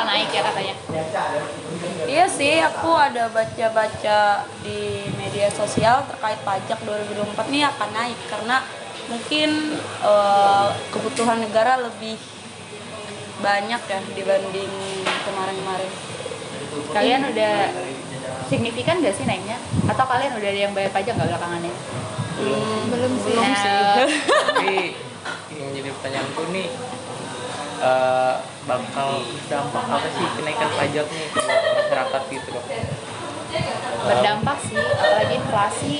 bakal naik ya katanya. Iya sih, aku ada baca-baca di media sosial terkait pajak 2024 ini akan naik karena mungkin kebutuhan negara lebih banyak ya dibanding kemarin-kemarin. Kalian udah signifikan nggak sih naiknya? Atau kalian udah ada yang bayar pajak nggak belakangan ini? Belum sih. Tapi yang jadi pertanyaanku nih, bakal dampak apa sih kenaikan pajak nih ke masyarakat gitu loh? Berdampak sih, apalagi inflasi.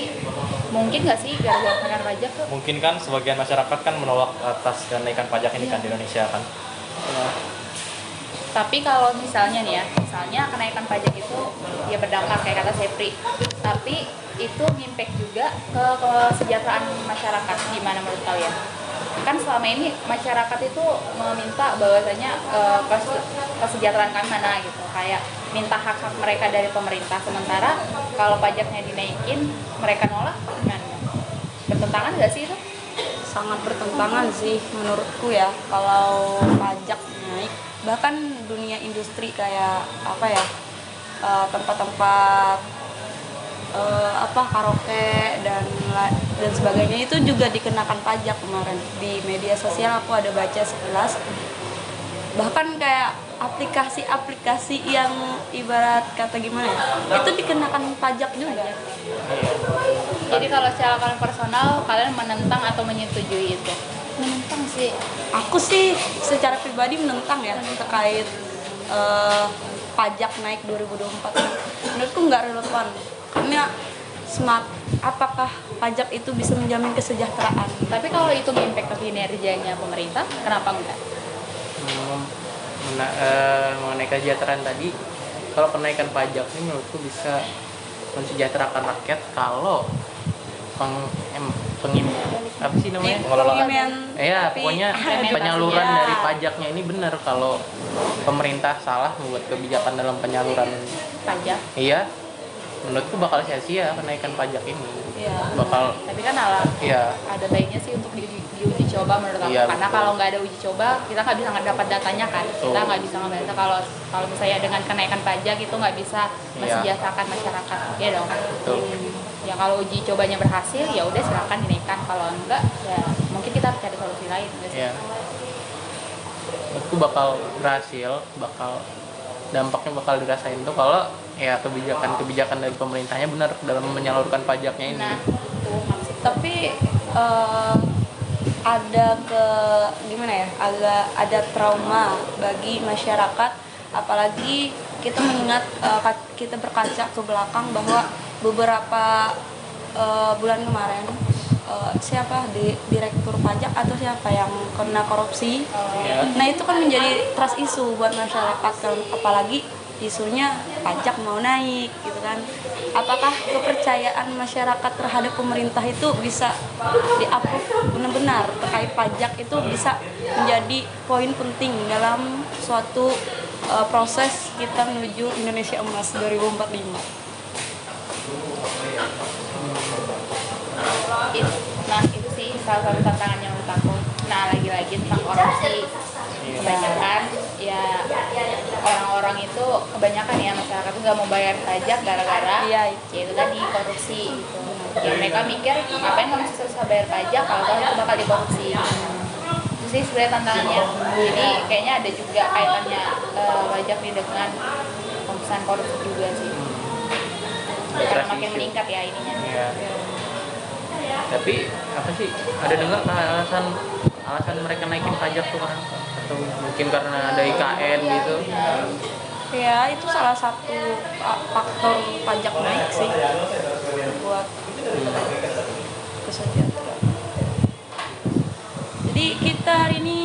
Mungkin nggak sih gara-gara kenaikan pajak tuh? Mungkin kan sebagian masyarakat kan menolak atas kenaikan pajak ini kan di Indonesia kan. Tapi kalau misalnya nih ya, misalnya kenaikan pajak itu ya berdampak kayak kata Sepri, tapi itu ngimpact juga ke kesejahteraan masyarakat. Gimana menurut kalian? Kan selama ini masyarakat itu meminta bahwasanya kesejahteraan kami mana gitu, kayak minta hak-hak mereka dari pemerintah. Sementara kalau pajaknya dinaikin mereka nolak, gimana? Bertentangan nggak sih itu? Sangat bertentangan sih menurutku ya kalau pajak naik. Bahkan dunia industri kayak apa ya, tempat-tempat karaoke dan sebagainya itu juga dikenakan pajak. Kemarin di media sosial aku ada baca sekilas, bahkan kayak aplikasi-aplikasi yang ibarat kata gimana ya, itu dikenakan pajak juga. Jadi kalau secara kalian personal, kalian menentang atau menyetujui itu? Menentang sih. Aku sih secara pribadi menentang ya terkait pajak naik 2024. Menurutku nggak relevan. Karena apakah pajak itu bisa menjamin kesejahteraan? Tapi kalau itu ngimpact ke kinerjanya pemerintah, kenapa enggak? Mengenai kesejahteraan tadi, kalau kenaikan pajak ini menurutku bisa mensejahterakan rakyat kalau apa sih namanya? Pokoknya penyaluran dari pajaknya ini benar. Kalau pemerintah salah membuat kebijakan dalam penyaluran Pajak. iya, menurutku bakal sia-sia kenaikan pajak ini. Iya. Tapi kan Iya. ada baiknya sih untuk diuji coba menurut aku. Iya, Karena betul. kalau nggak ada uji coba, kita nggak bisa dapat datanya kan. Kita nggak bisa ngebaca kalau misalnya dengan kenaikan pajak itu nggak bisa mensejahterakan masyarakat, ya dong. Betul. Ya kalau uji cobanya berhasil, ya udah silakan dinaikkan. Kalau enggak, ya mungkin kita harus cari solusi lain. Iya. Menurutku bakal berhasil, dampaknya bakal dirasain tuh kalau ya kebijakan dari pemerintahnya benar dalam menyalurkan pajaknya ini. Nah, itu maksud. Tapi gimana ya, ada trauma bagi masyarakat, apalagi kita mengingat kita berkaca ke belakang bahwa beberapa bulan kemarin direktur pajak atau siapa yang kena korupsi. Nah itu kan menjadi trust issue buat masyarakat, apalagi isunya pajak mau naik gitu kan. Apakah kepercayaan masyarakat terhadap pemerintah itu bisa di-approve benar-benar terkait pajak itu bisa menjadi poin penting dalam suatu proses kita menuju Indonesia Emas 2045. Nah itu sih salah satu tantangannya menurut aku. Nah lagi-lagi tentang korupsi, kebanyakan ya orang-orang itu kebanyakan ya masyarakat itu nggak mau bayar pajak gara-gara ya itu tadi korupsi gitu. Ya mereka mikir ngapain kamu susah bayar pajak kalau kamu itu bakal dikorupsi. Itu sih sebenarnya tantangannya. Jadi kayaknya ada juga kaitannya pajak nih dengan pemberantasan korupsi juga sih. Karena makin meningkat ya ininya. Iya. Tapi apa sih, ada dengar alasan mereka naikin pajak tuh kan, atau mungkin karena ada IKN gitu? Ya itu salah satu faktor pajak naik sih buat kesejahteraan. Jadi kita hari ini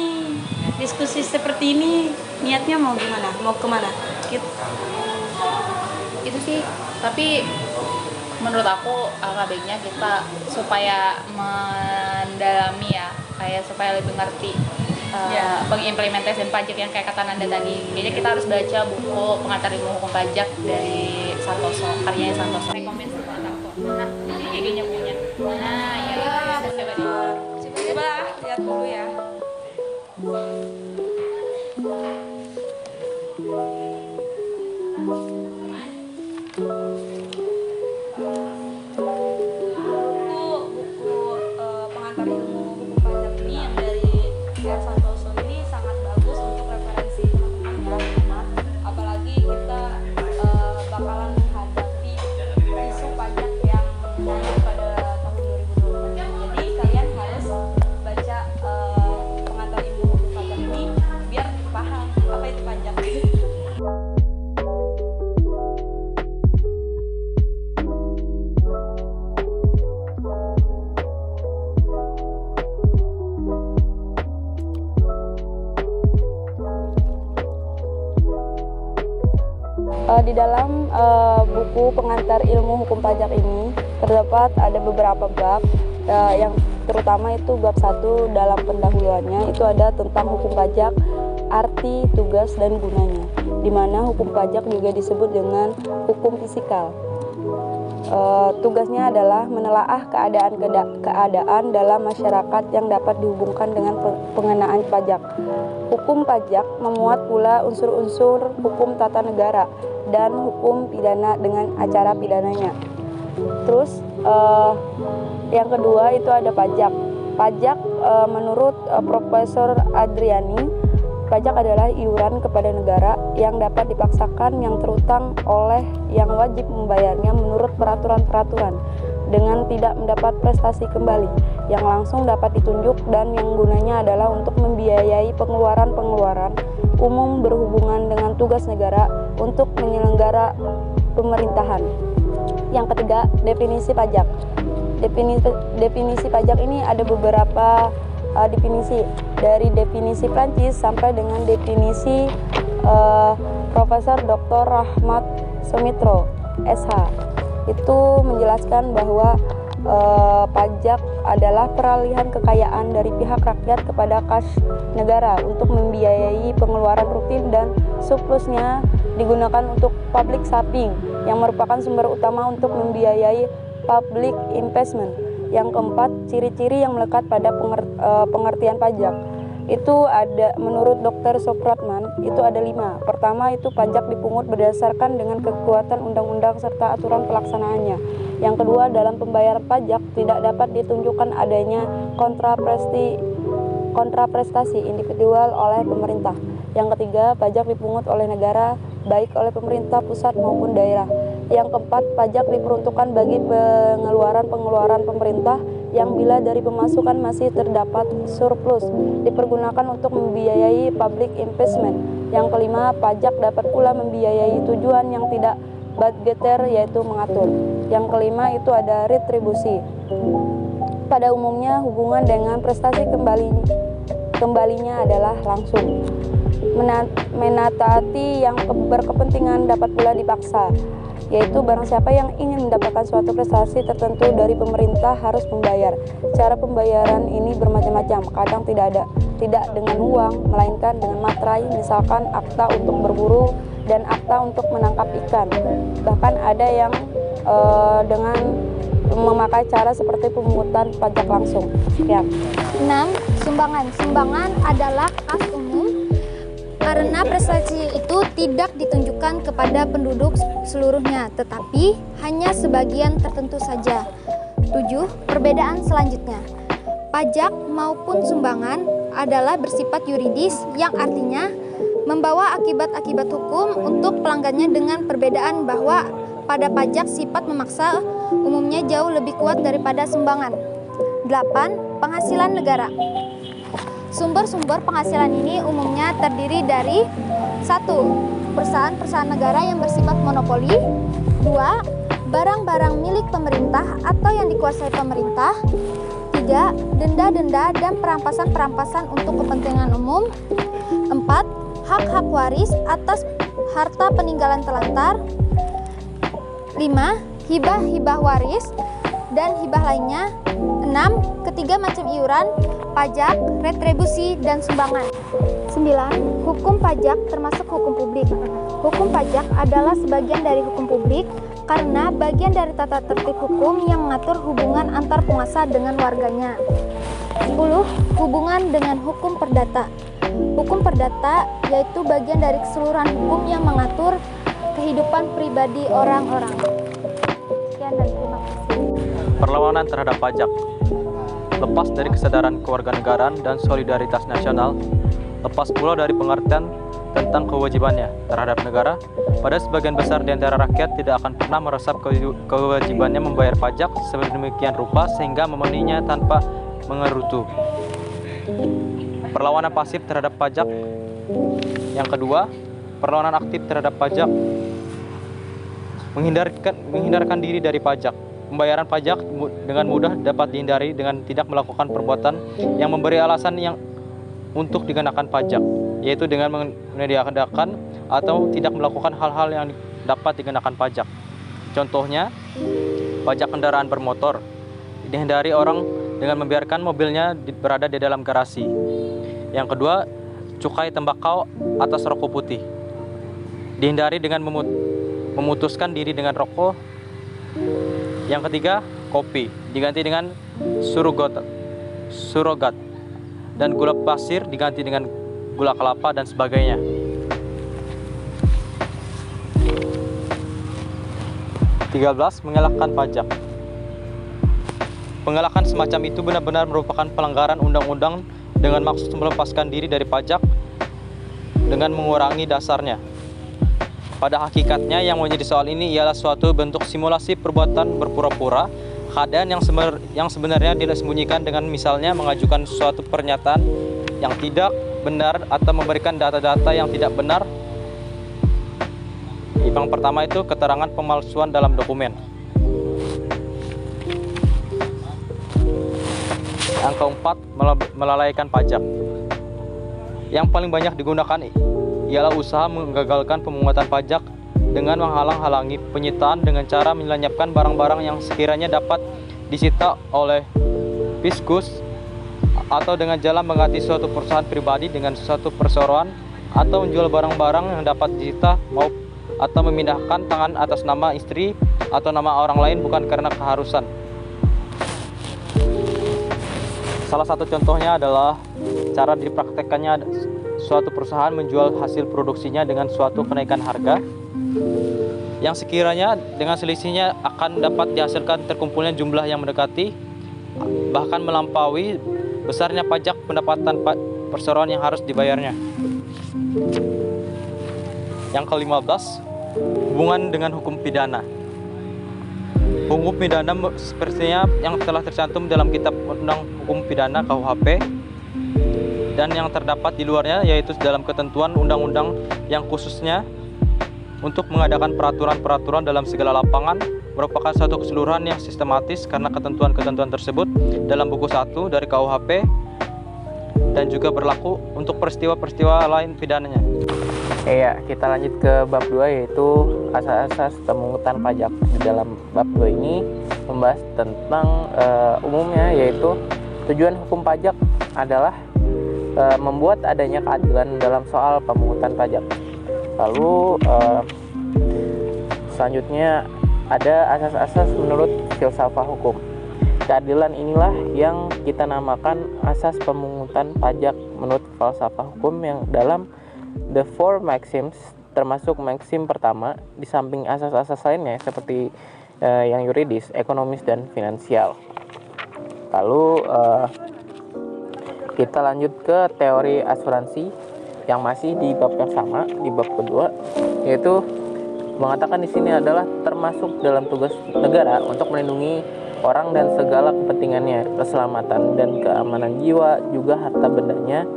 diskusi seperti ini niatnya mau gimana? Mau kemana? Itu sih, tapi menurut aku alangkah baiknya kita supaya mendalami ya, kayak supaya lebih ngerti pengimplementasian pajak yang kayak kata Nanda tadi. Kayaknya kita harus baca buku Pengantar Ilmu Hukum Pajak dari Santoso, karyanya Santoso. Rekomendasi banget aku. Nah, ini IG-nya punya. Nah, ya coba di. Coba lihat dulu ya. pengantar ilmu hukum pajak ini yang dari R. Santoso ini sangat bagus untuk referensi teman-teman ya. Apalagi kita bakalan menghadapi isu pajak yang naik pada tahun 2020. Jadi kalian harus baca pengantar ilmu hukum pajak ini biar paham apa itu pajak. Di dalam buku pengantar ilmu hukum pajak ini terdapat ada beberapa bab, yang terutama itu bab 1 dalam pendahuluannya itu ada tentang hukum pajak, arti, tugas, dan gunanya, di mana hukum pajak juga disebut dengan hukum fisikal. Tugasnya adalah menelaah keadaan dalam masyarakat yang dapat dihubungkan dengan pengenaan pajak. Hukum pajak memuat pula unsur-unsur hukum tata negara dan hukum pidana dengan acara pidananya. Terus yang kedua itu ada pajak. Pajak menurut Profesor Adriani, pajak adalah iuran kepada negara yang dapat dipaksakan yang terutang oleh yang wajib membayarnya menurut peraturan-peraturan dengan tidak mendapat prestasi kembali yang langsung dapat ditunjuk dan yang gunanya adalah untuk membiayai pengeluaran-pengeluaran umum berhubungan dengan tugas negara untuk menyelenggara pemerintahan. Yang ketiga, definisi pajak. Definisi pajak ini ada beberapa definisi, dari definisi Prancis sampai dengan definisi Profesor Dr. Rahmat Sumitro SH. Itu menjelaskan bahwa pajak adalah peralihan kekayaan dari pihak rakyat kepada kas negara untuk membiayai pengeluaran rutin dan surplusnya digunakan untuk public shopping yang merupakan sumber utama untuk membiayai public investment. Yang keempat, ciri-ciri yang melekat pada pengertian pajak. Itu ada, menurut Dr. Supratman, itu ada 5. Pertama, itu pajak dipungut berdasarkan dengan kekuatan undang-undang serta aturan pelaksanaannya. Yang kedua, dalam pembayaran pajak tidak dapat ditunjukkan adanya kontraprestasi individual oleh pemerintah. Yang ketiga, pajak dipungut oleh negara, baik oleh pemerintah pusat maupun daerah. Yang keempat, pajak diperuntukkan bagi pengeluaran-pengeluaran pemerintah yang bila dari pemasukan masih terdapat surplus dipergunakan untuk membiayai public investment. Yang kelima, pajak dapat pula membiayai tujuan yang tidak budgeter, yaitu mengatur. Yang kelima itu ada retribusi. Pada umumnya hubungan dengan prestasi kembalinya adalah langsung. Menataati yang berkepentingan dapat pula dipaksa, yaitu barang siapa yang ingin mendapatkan suatu prestasi tertentu dari pemerintah harus membayar. Cara pembayaran ini bermacam-macam, kadang tidak dengan uang, melainkan dengan materai, misalkan akta untuk berburu dan akta untuk menangkap ikan. Bahkan ada yang dengan memakai cara seperti pemungutan pajak langsung. Ya. 6. Sumbangan. Sumbangan adalah kas umum karena prestasi itu tidak ditunjukkan kepada penduduk seluruhnya, tetapi hanya sebagian tertentu saja. 7. Perbedaan selanjutnya. Pajak maupun sumbangan adalah bersifat yuridis yang artinya membawa akibat-akibat hukum untuk pelanggannya, dengan perbedaan bahwa pada pajak sifat memaksa umumnya jauh lebih kuat daripada sumbangan. 8. Penghasilan negara. Sumber-sumber penghasilan ini umumnya terdiri dari 1. Perusahaan-perusahaan negara yang bersifat monopoli. 2. Barang-barang milik pemerintah atau yang dikuasai pemerintah. 3. Denda-denda dan perampasan-perampasan untuk kepentingan umum. 4. Hak-hak waris atas harta peninggalan telantar. 5. Hibah-hibah waris dan hibah lainnya. 6. Ketiga macam iuran, pajak, retribusi, dan sumbangan. 9. Hukum pajak termasuk hukum publik. Hukum pajak adalah sebagian dari hukum publik karena bagian dari tata tertib hukum yang mengatur hubungan antar penguasa dengan warganya. 10. Hubungan dengan hukum perdata. Hukum perdata yaitu bagian dari keseluruhan hukum yang mengatur kehidupan pribadi orang-orang. Sekian dan terima kasih. Perlawanan terhadap pajak. lepas dari kesadaran kewarganegaraan dan solidaritas nasional, lepas pula dari pengertian tentang kewajibannya terhadap negara. Pada sebagian besar di antara rakyat tidak akan pernah meresap kewajibannya membayar pajak sedemikian rupa sehingga memenuhinya tanpa mengerutu. Perlawanan pasif terhadap pajak. Yang kedua, perlawanan aktif terhadap pajak. Menghindarkan diri dari pajak. Pembayaran pajak dengan mudah dapat dihindari dengan tidak melakukan perbuatan yang memberi alasan yang untuk dikenakan pajak, yaitu dengan menyediakan atau tidak melakukan hal-hal yang dapat dikenakan pajak. Contohnya, pajak kendaraan bermotor dihindari orang dengan membiarkan mobilnya berada di dalam garasi. Yang kedua, cukai tembakau atas rokok putih dihindari dengan memutuskan diri dengan rokok. Yang ketiga, kopi diganti dengan surogat dan gula pasir diganti dengan gula kelapa dan sebagainya. (13) Mengelakkan pajak. Pengelakkan semacam itu benar-benar merupakan pelanggaran undang-undang dengan maksud melepaskan diri dari pajak dengan mengurangi dasarnya. Pada hakikatnya yang menjadi soal ini ialah suatu bentuk simulasi perbuatan berpura-pura, keadaan yang sebenarnya disembunyikan dengan misalnya mengajukan suatu pernyataan yang tidak benar atau memberikan data-data yang tidak benar. Yang pertama itu keterangan pemalsuan dalam dokumen. Yang keempat, melalaikan pajak. Yang paling banyak digunakan ialah usaha menggagalkan pemungutan pajak dengan menghalang-halangi penyitaan dengan cara melenyapkan barang-barang yang sekiranya dapat disita oleh fiskus, atau dengan jalan mengganti suatu perusahaan pribadi dengan suatu perseroan, atau menjual barang-barang yang dapat disita atau memindahkan tangan atas nama istri atau nama orang lain bukan karena keharusan. Salah satu contohnya adalah cara dipraktekkannya suatu perusahaan menjual hasil produksinya dengan suatu kenaikan harga yang sekiranya dengan selisihnya akan dapat dihasilkan terkumpulnya jumlah yang mendekati bahkan melampaui besarnya pajak pendapatan perseroan yang harus dibayarnya. Yang ke-15, hubungan dengan hukum pidana. Hukum pidana sepertinya yang telah tercantum dalam Kitab Undang Hukum Pidana KUHP dan yang terdapat di luarnya, yaitu dalam ketentuan undang-undang yang khususnya untuk mengadakan peraturan-peraturan dalam segala lapangan, merupakan satu keseluruhan yang sistematis karena ketentuan-ketentuan tersebut dalam buku 1 dari KUHP dan juga berlaku untuk peristiwa-peristiwa lain pidananya. Ya, kita lanjut ke bab 2, yaitu asas-asas pemungutan pajak. Di dalam bab 2 ini membahas tentang umumnya, yaitu tujuan hukum pajak adalah membuat adanya keadilan dalam soal pemungutan pajak. Lalu selanjutnya ada asas-asas menurut filsafat hukum. Keadilan inilah yang kita namakan asas pemungutan pajak menurut filsafat hukum, yang dalam The Four Maxims termasuk maksim pertama di samping asas-asas lainnya seperti yang yuridis, ekonomis, dan finansial. Lalu kita lanjut ke teori asuransi yang masih di bab yang sama, di bab kedua, yaitu mengatakan di sini adalah termasuk dalam tugas negara untuk melindungi orang dan segala kepentingannya, keselamatan dan keamanan jiwa, juga harta bendanya.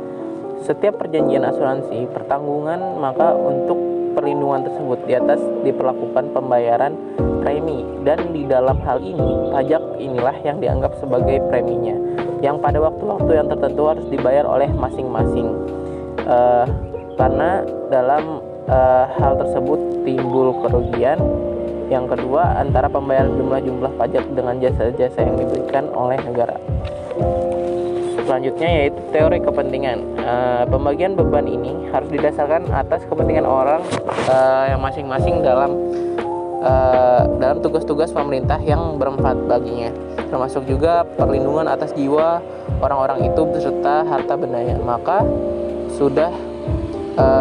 Setiap perjanjian asuransi pertanggungan, maka untuk perlindungan tersebut di atas diperlakukan pembayaran premi, dan di dalam hal ini pajak inilah yang dianggap sebagai preminya, yang pada waktu-waktu yang tertentu harus dibayar oleh masing-masing. Karena dalam hal tersebut timbul kerugian. Yang kedua, antara pembayaran jumlah-jumlah pajak dengan jasa-jasa yang diberikan oleh negara. Selanjutnya yaitu teori kepentingan. Pembagian beban ini harus didasarkan atas kepentingan orang yang masing-masing dalam tugas-tugas pemerintah yang bermanfaat baginya, termasuk juga perlindungan atas jiwa orang-orang itu beserta harta bendanya. Maka sudah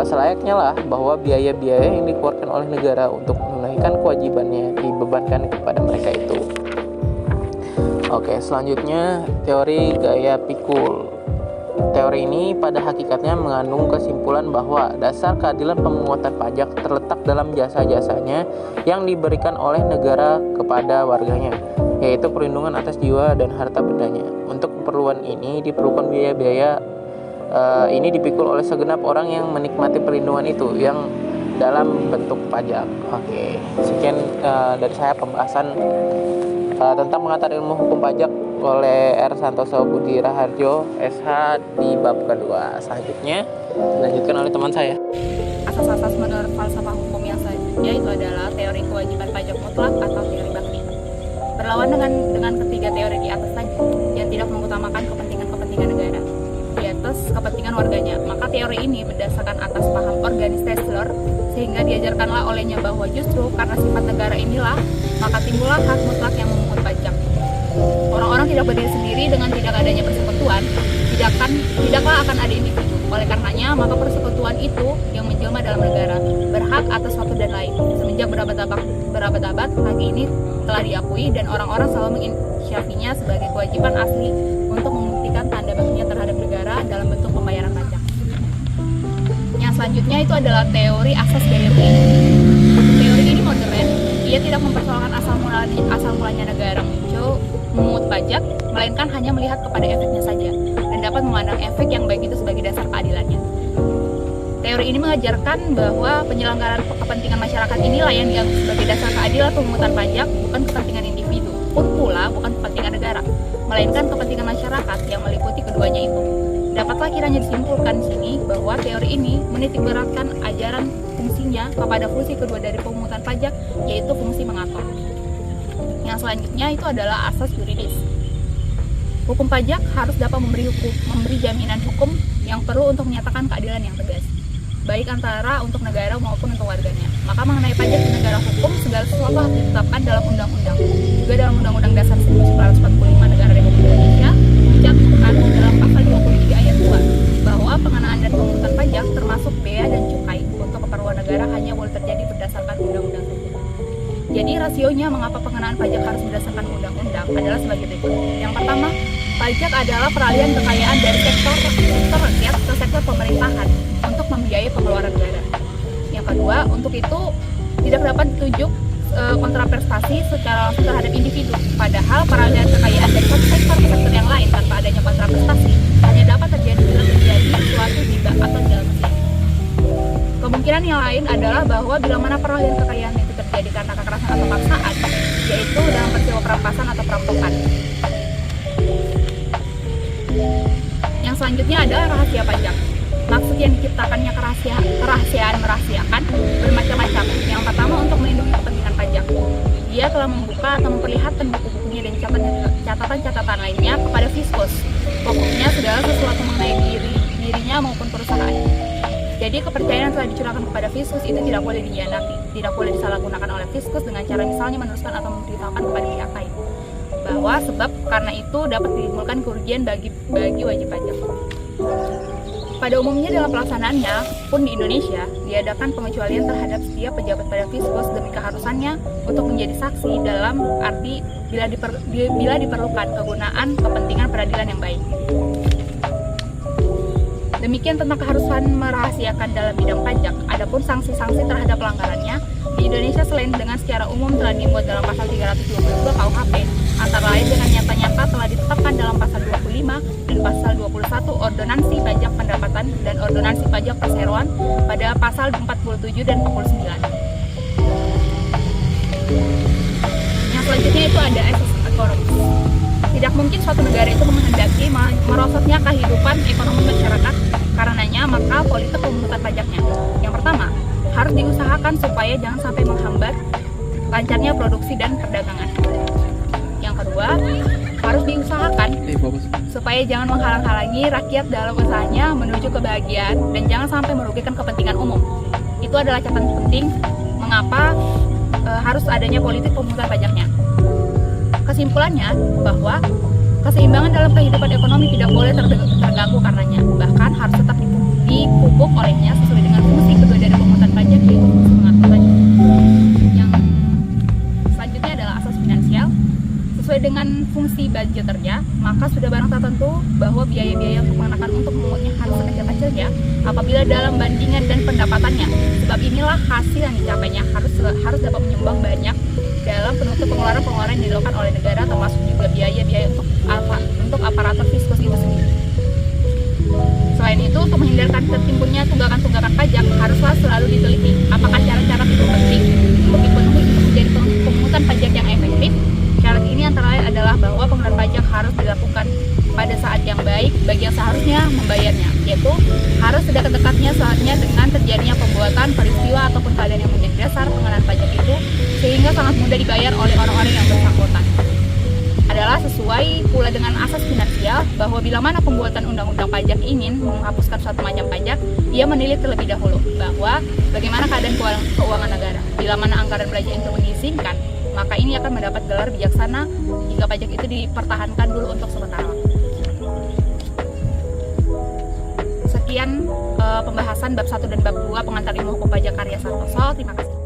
selayaknya lah bahwa biaya-biaya yang dikeluarkan oleh negara untuk menunaikan kewajibannya dibebankan kepada mereka itu. Oke, selanjutnya teori gaya pikul. Teori ini pada hakikatnya mengandung kesimpulan bahwa dasar keadilan pemungutan pajak terletak dalam jasa-jasanya yang diberikan oleh negara kepada warganya, yaitu perlindungan atas jiwa dan harta bendanya. Untuk keperluan ini diperlukan biaya-biaya ini dipikul oleh segenap orang yang menikmati perlindungan itu yang dalam bentuk pajak. Oke, sekian dari saya pembahasan tentang pengantar ilmu hukum pajak oleh R. Santoso Budi Raharjo SH di bab kedua. Selanjutnya dilanjutkan oleh teman saya. Asas-asas menurut falsafah hukum yang selanjutnya itu adalah teori kewajiban pajak mutlak atau teori bakti. Berlawan dengan ketiga teori di atas tadi yang tidak mengutamakan kepentingan negara di atas kepentingan warganya, maka teori ini berdasarkan atas paham organis Tesler, sehingga diajarkanlah olehnya bahwa justru karena sifat negara inilah maka timbullah hak mutlak yang memungut pajak. Orang-orang tidak berdiri sendiri dengan tidak adanya persekutuan, tidaklah akan ada individu. Oleh karenanya, maka persekutuan itu yang menjelma dalam negara berhak atas suatu dan lain. Semenjak berabad-abad, hak ini telah diakui dan orang-orang selalu menginsyafinya sebagai kewajiban asli untuk membuktikan tanda baktinya terhadap negara dalam bentuk pembayaran pajak. Yang selanjutnya itu adalah teori asas gaya pikul. Teori ini modern. Ia tidak mempersoalkan asal mulanya negara muncul memungut pajak, melainkan hanya melihat kepada efeknya saja dan dapat memandang efek yang baik itu sebagai dasar keadilannya. Teori ini mengajarkan bahwa penyelenggaraan kepentingan masyarakat inilah yang dianggap sebagai dasar keadilan pemungutan pajak, bukan kepentingan individu, pun pula bukan kepentingan negara, melainkan kepentingan masyarakat yang meliputi keduanya itu. Dapatlah kiranya disimpulkan di sini bahwa teori ini menitikberatkan ajaran fungsinya kepada fungsi kedua dari pemungutan pajak, yaitu fungsi mengatur. Yang selanjutnya itu adalah asas yuridis. Hukum pajak harus dapat memberi jaminan hukum yang perlu untuk menyatakan keadilan yang tegas, baik antara untuk negara maupun untuk warganya. Maka mengenai pajak di negara hukum, segala sesuatu harus ditetapkan dalam undang-undang. Juga dalam Undang-Undang Dasar 1945 Negara Republik Indonesia dicantumkan dalam pasal 23 ayat 2 bahwa pengenaan dan pemungutan pajak termasuk bea dan cukai untuk keperluan negara hanya boleh terjadi berdasarkan undang-undang hukum. Jadi rasionya mengapa pengenaan pajak harus berdasarkan undang-undang adalah sebagai berikut. Yang pertama, pajak adalah peralihan kekayaan dari sektor rakyat ke sektor pemerintahan untuk membiayai pengeluaran negara. Yang kedua, untuk itu tidak dapat ditunjuk kontraprestasi secara langsung terhadap individu. Padahal peralihan kekayaan dari satu sektor ke sektor yang lain tanpa adanya kontraprestasi hanya dapat terjadi bila terjadi suatu hibah atau jual beli. Kemungkinan yang lain adalah bahwa bila mana peralihan kekayaan itu terjadi karena kekerasan atau paksaan, yaitu dalam peristiwa perampasan atau perampokan. Yang selanjutnya adalah rahasia pajak. Maksud yang diciptakannya kerahasiaan merahasiakan bermacam-macam. Yang pertama, untuk melindungi kepentingan pajak. Dia telah membuka atau memperlihatkan buku-bukunya dan catatan-catatan lainnya kepada fiskus. Pokoknya segala sesuatu mengenai dirinya maupun perusahaan. Jadi kepercayaan yang telah dicurahkan kepada fiskus itu tidak boleh dihianati, tidak boleh disalahgunakan oleh fiskus dengan cara misalnya meneruskan atau memberitahukan kepada pihak lain. Bahwa sebab karena itu dapat menimbulkan kerugian bagi wajib pajak. Pada umumnya dalam pelaksanaannya pun di Indonesia diadakan pengecualian terhadap setiap pejabat pada fiskus demi keharusannya untuk menjadi saksi dalam arti bila diperlukan kegunaan kepentingan peradilan yang baik. Demikian tentang keharusan merahasiakan dalam bidang pajak. Adapun sanksi-sanksi terhadap pelanggarannya di Indonesia selain dengan secara umum telah dimuat dalam pasal 322 KUHP, antara lain dengan nyata-nyata telah ditetapkan dalam pasal 25 dan pasal 21 Ordonansi Pajak Pendapatan dan Ordonansi Pajak Perseroan pada pasal 47 dan 49. Yang selanjutnya itu ada asas ekonomis. Tidak mungkin suatu negara itu menghendaki merosotnya kehidupan ekonomi masyarakat, karenanya maka politik pemungutan pajaknya. Yang pertama, harus diusahakan supaya jangan sampai menghambat lancarnya produksi dan perdagangan. Yang kedua, harus diusahakan supaya jangan menghalang-halangi rakyat dalam usahanya menuju kebahagiaan dan jangan sampai merugikan kepentingan umum. Itu adalah catatan penting mengapa harus adanya politik pemungutan pajaknya. Kesimpulannya bahwa keseimbangan dalam kehidupan ekonomi tidak boleh terganggu karenanya, bahkan harus tetap dipupuk olehnya sesuai dengan fungsi kedua dari pemungutan pajak, yaitu fungsi mengatur pajak. Yang selanjutnya adalah asas finansial. Sesuai sesuai dengan fungsi budgeternya, maka sudah barang tertentu bahwa biaya-biaya untuk mengenakan untuk memungutnya harus ada pajaknya apabila dalam bandingan dan pendapatannya. Sebab inilah hasil yang dicapainya harus dapat menyumbang banyak dalam penutup pengeluaran-pengeluaran yang dilakukan oleh negara, termasuk juga biaya-biaya untuk aparatur fiskus itu sendiri. Selain itu, untuk menghindarkan tertimbunnya tunggakan-tunggakan pajak, haruslah selalu diteliti apakah cara-cara itu penting untuk dipenuhi untuk menjadi pemungutan pajak yang efektif. Syarat ini antara lain adalah bahwa pengenalan pajak harus dilakukan pada saat yang baik bagi yang seharusnya membayarnya, yaitu harus sedekat-dekatnya saatnya dengan terjadinya pembuatan peristiwa ataupun keadaan yang menjadi dasar pengenaan pajak itu, sehingga sangat mudah dibayar oleh orang-orang yang bersangkutan. Adalah sesuai pula dengan asas finansial bahwa bila mana pembuatan undang-undang pajak ingin menghapuskan suatu macam pajak, ia menilik terlebih dahulu bahwa bagaimana keadaan keuangan negara. Bila mana anggaran belanja itu mengizinkan, maka ini akan mendapat gelar bijaksana jika pajak itu dipertahankan dulu untuk sementara. Sekian pembahasan bab 1 dan bab 2 pengantar ilmu hukum pajak karya Santoso. Terima kasih.